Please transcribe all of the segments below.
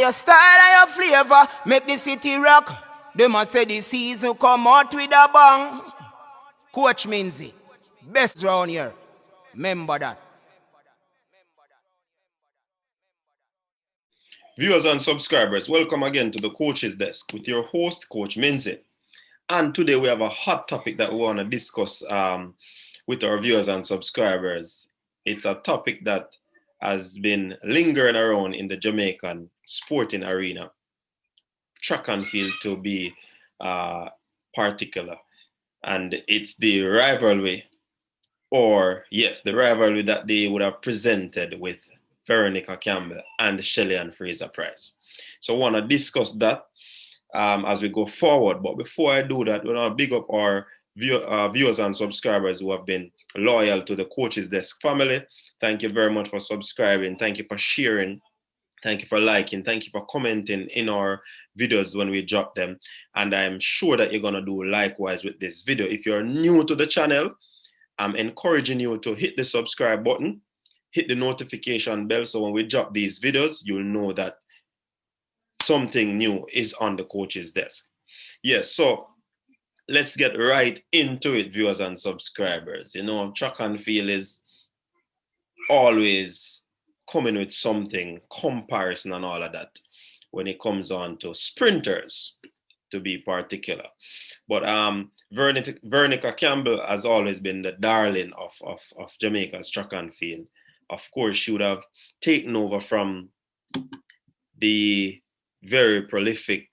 Your style and your flavor make the city rock. They must say the season come out with a bang. Coach Minzy, best round here. Remember that. Viewers and subscribers, welcome again to the Coach's Desk with your host, Coach Minzy. And today we have a hot topic that we want to discuss with our viewers and subscribers. It's a topic that has been lingering around in the Jamaican sporting arena, track and field to be particular. And it's the rivalry, the rivalry that they would have presented with Veronica Campbell and Shelly and Fraser Pryce. So I want to discuss that as we go forward. But before I do that, we want to big up our viewers and subscribers who have been loyal to the Coach's Desk family. Thank you very much for subscribing. Thank you for sharing. Thank you for liking. Thank you for commenting in our videos when we drop them. And I'm sure that you're going to do likewise with this video. If you're new to the channel, I'm encouraging you to hit the subscribe button, hit the notification bell, so when we drop these videos, you'll know that something new is on the Coach's Desk. Yes, so let's get right into it, viewers and subscribers. You know, track and field is always coming with something, comparison and all of that, when it comes on to sprinters, to be particular. But Veronica Campbell has always been the darling of Jamaica's track and field. Of course, she would have taken over from the very prolific,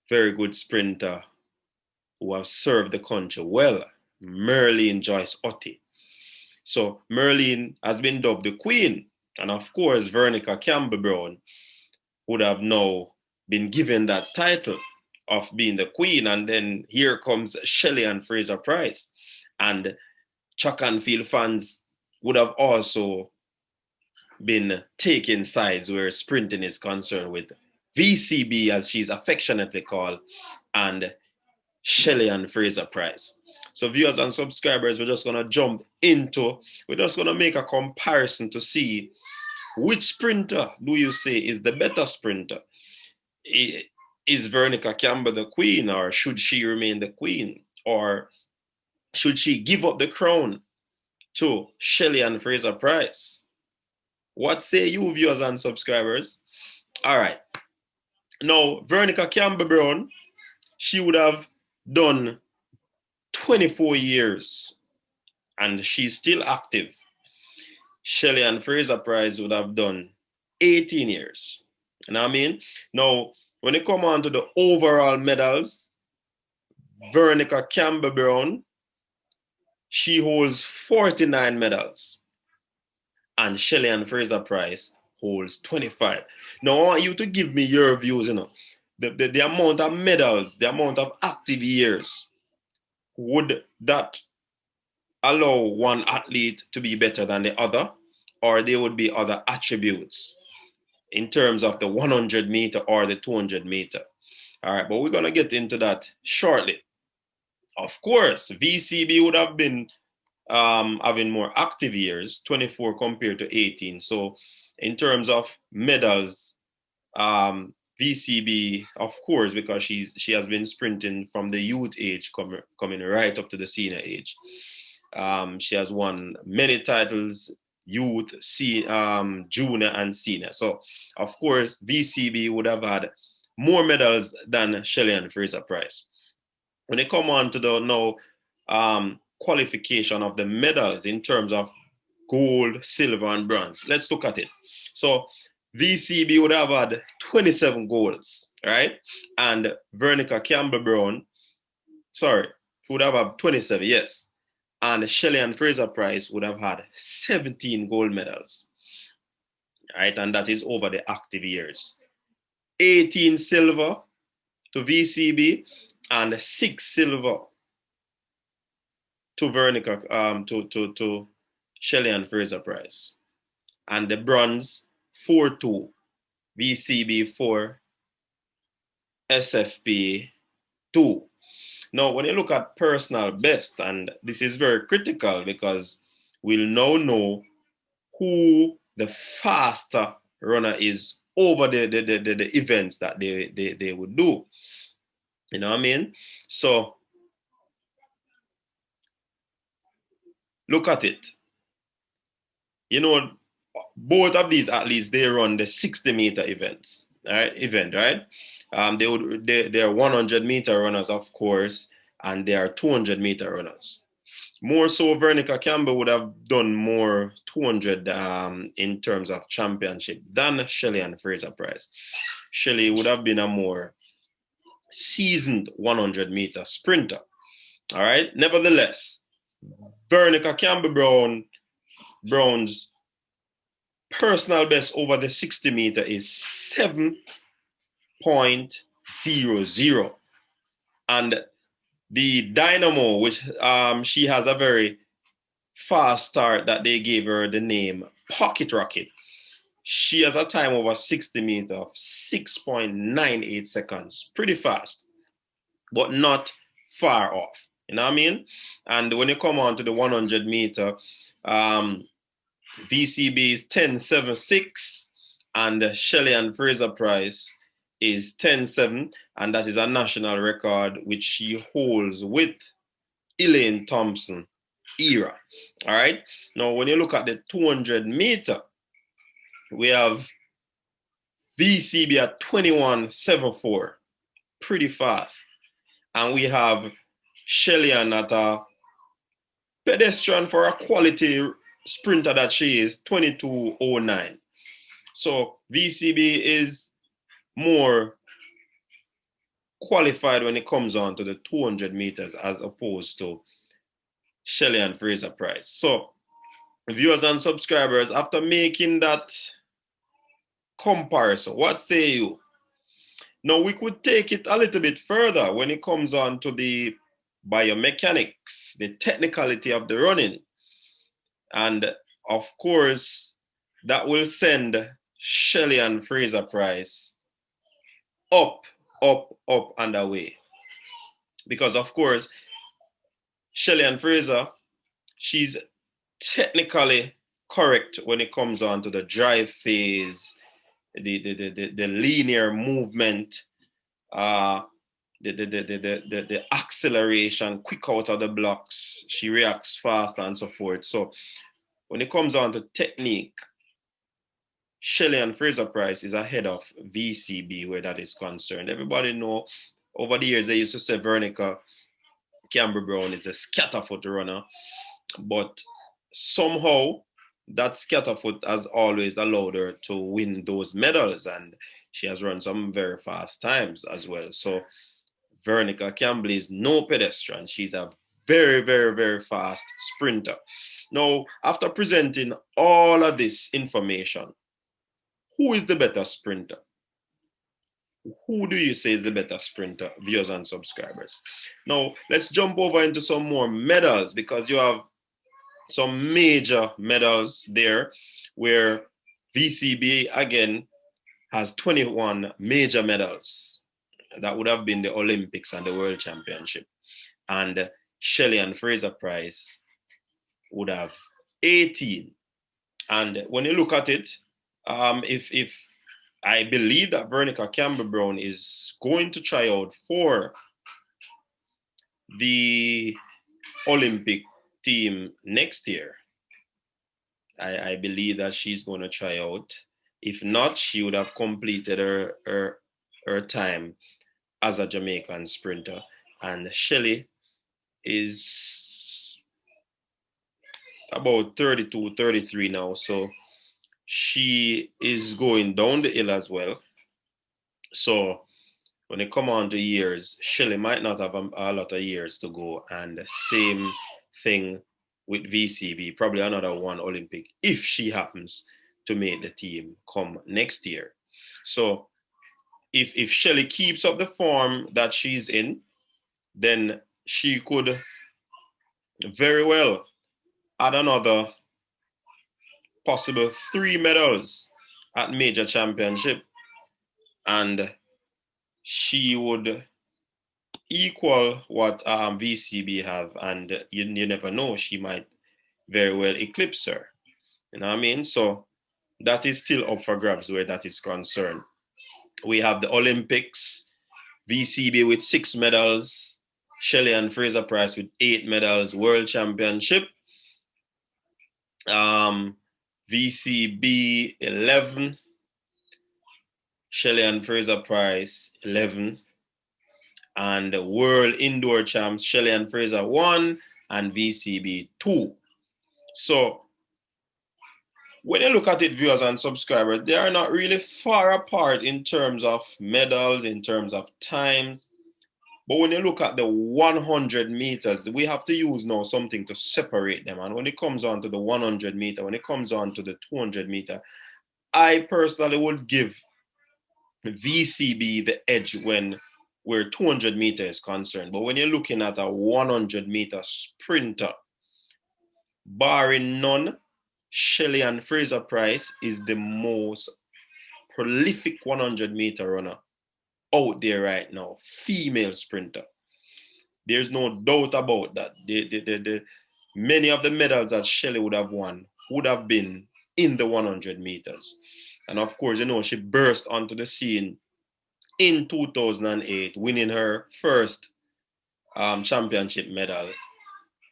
very good sprinter who have served the country well, Merlene Joyce Otti. So Merlene has been dubbed the queen. And of course, Veronica Campbell Brown would have now been given that title of being the queen. And then here comes Shelly and Fraser Pryce. And track and field fans would have also been taking sides where sprinting is concerned with VCB, as she's affectionately called, and Shelly and Fraser Pryce. So viewers and subscribers, we're just going to we're just going to make a comparison to see which sprinter do you say is the better sprinter? Is Veronica Campbell the queen, or should she remain the queen? Or should she give up the crown to Shelly and Fraser Pryce? What say you, viewers and subscribers? All right. Now, Veronica Campbell Brown, she would have done 24 years and she's still active. Shelly and Fraser Pryce would have done 18 years. You know what I mean? Now, when it comes on to the overall medals, Veronica Campbell Brown, she holds 49 medals. And Shelly and Fraser Pryce holds 25. Now, I want you to give me your views, you know. The amount of medals, the amount of active years, would that allow one athlete to be better than the other, or there would be other attributes in terms of the 100 meter or the 200 meter? All right, but we're going to get into that shortly. Of course, VCB would have been having more active years, 24 compared to 18. So in terms of medals, VCB, of course, because she has been sprinting from the youth age coming right up to the senior age. She has won many titles, youth, junior, and senior. So, of course, VCB would have had more medals than Shelly and Fraser Pryce. When they come on to the now qualification of the medals in terms of gold, silver, and bronze, let's look at it. So, VCB would have had 27 golds, right? And Veronica Campbell Brown, would have had 27, yes. And Shelly and Fraser Pryce would have had 17 gold medals, right? And that is over the active years. 18 silver to VCB and 6 silver to Veronica, to Shelly and Fraser Pryce. And the bronze, 4-2, VCB 4, SFP 2. Now, when you look at personal best, and this is very critical because we'll now know who the faster runner is over the events that they would do. You know what I mean? So look at it. You know, both of these athletes, they run the 60-meter events, right? They are 100-meter runners, of course, and they are 200-meter runners. More so, Veronica Campbell would have done more 200 in terms of championship than Shelly and Fraser Pryce. Shelly would have been a more seasoned 100-meter sprinter. All right. Nevertheless, Veronica Campbell Brown's personal best over the 60-meter is 7.00. And the Dynamo, which she has a very fast start that they gave her the name Pocket Rocket. She has a time over 60 meters of 6.98 seconds. Pretty fast, but not far off. You know what I mean? And when you come on to the 100-meter, VCB is 10.76, and Shelly and Fraser Pryce is 10.7, and that is a national record which she holds with Elaine Thompson era. All right. Now, when you look at the 200-meter, we have VCB at 21.74, pretty fast. And we have Shelly at a pedestrian for a quality sprinter that she is, 22.09. So VCB is more qualified when it comes on to the 200 meters as opposed to Shelly and Fraser Pryce. So viewers and subscribers, after making that comparison, what say you? Now we could take it a little bit further when it comes on to the biomechanics, the technicality of the running. And of course, that will send Shelly and Fraser Pryce up, and away. Because of course, Shelly and Fraser, she's technically correct when it comes on to the drive phase, the linear movement, the acceleration, quick out of the blocks. She reacts fast and so forth. So when it comes on to technique, Shelly and Fraser Pryce is ahead of VCB where that is concerned. Everybody know over the years they used to say Veronica Campbell Brown is a scatterfoot runner, but somehow that scatterfoot has always allowed her to win those medals, and she has run some very fast times as well. So Veronica Campbell is no pedestrian. She's a very, very, very fast sprinter. Now, after presenting all of this information, who is the better sprinter? Who do you say is the better sprinter, viewers and subscribers? Now, let's jump over into some more medals, because you have some major medals there where VCB again has 21 major medals. That would have been the Olympics and the World Championship. And Shelly and Fraser Pryce would have 18. And when you look at it, if I believe that Veronica Campbell Brown is going to try out for the Olympic team next year. I believe that she's going to try out. If not, she would have completed her time as a Jamaican sprinter. And Shelly is about 32, 33 now. So she is going down the hill as well. So when it come on to years, Shelly might not have a lot of years to go. And same thing with VCB, probably another one Olympic if she happens to make the team come next year. So if Shelly keeps up the form that she's in, then she could very well add another possible 3 medals at major championship, and she would equal what VCB have, and you never know, she might very well eclipse her. You know what I mean? So that is still up for grabs where that is concerned. We have the Olympics, VCB with 6 medals, Shelly and Fraser Pryce with 8 medals, World Championship, VCB 11, Shelly and Fraser Pryce 11, and the World Indoor Champs, Shelly and Fraser 1 and VCB 2. So when you look at it, viewers and subscribers, they are not really far apart in terms of medals, in terms of times. But when you look at the 100 meters, we have to use now something to separate them. And when it comes on to the 100 meter, when it comes on to the 200 meter, I personally would give VCB the edge when where 200 meters is concerned. But when you're looking at a 100 meter sprinter, barring none, Shelly and Fraser Pryce is the most prolific 100 meter runner out there right now, female sprinter. There's no doubt about that. Many of the medals that Shelly would have won would have been in the 100 meters. And of course, you know, she burst onto the scene in 2008, winning her first championship medal.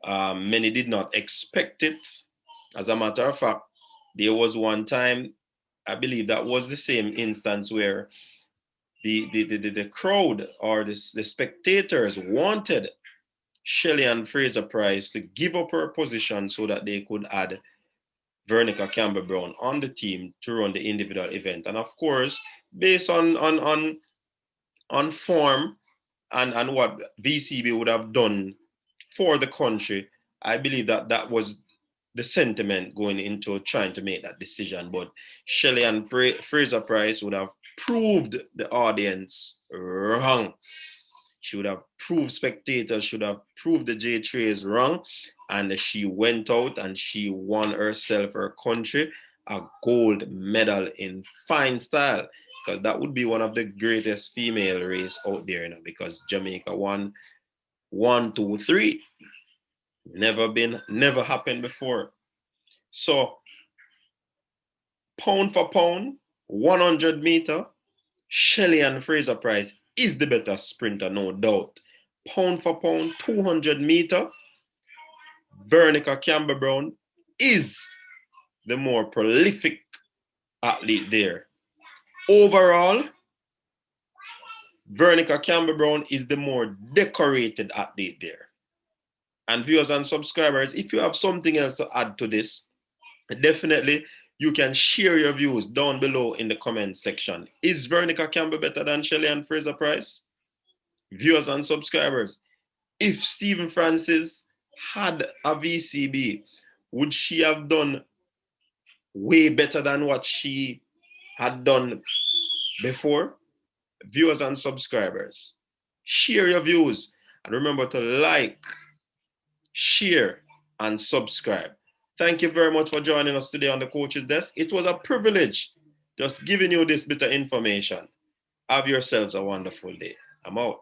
Many did not expect it. As a matter of fact, there was one time, I believe that was the same instance where the crowd or the spectators wanted Shelly and Fraser Pryce to give up her position so that they could add Veronica Campbell on the team to run the individual event. And of course, based on form and what VCB would have done for the country, I believe that was the sentiment going into trying to make that decision. But Shelly and Fraser Pryce would have proved the audience wrong. She would have proved spectators, should have proved the J3s wrong. And she went out and she won herself, her country, a gold medal in fine style. Because that would be one of the greatest female race out there, you know, because Jamaica won 1, 2, 3. Never happened before. So, pound for pound, 100 meter, Shelly and Fraser Pryce is the better sprinter, no doubt. Pound for pound, 200 meter, Veronica Campbell is the more prolific athlete there. Overall, Veronica Campbell is the more decorated athlete there. And viewers and subscribers, if you have something else to add to this, definitely you can share your views down below in the comment section. Is Veronica Campbell better than Shelly and Fraser Pryce? Viewers and subscribers, if Stephen Francis had a VCB, would she have done way better than what she had done before? Viewers and subscribers, share your views and remember to like, share, and subscribe. Thank you very much for joining us today on the Coach's Desk. It was a privilege just giving you this bit of information. Have yourselves a wonderful day. I'm out.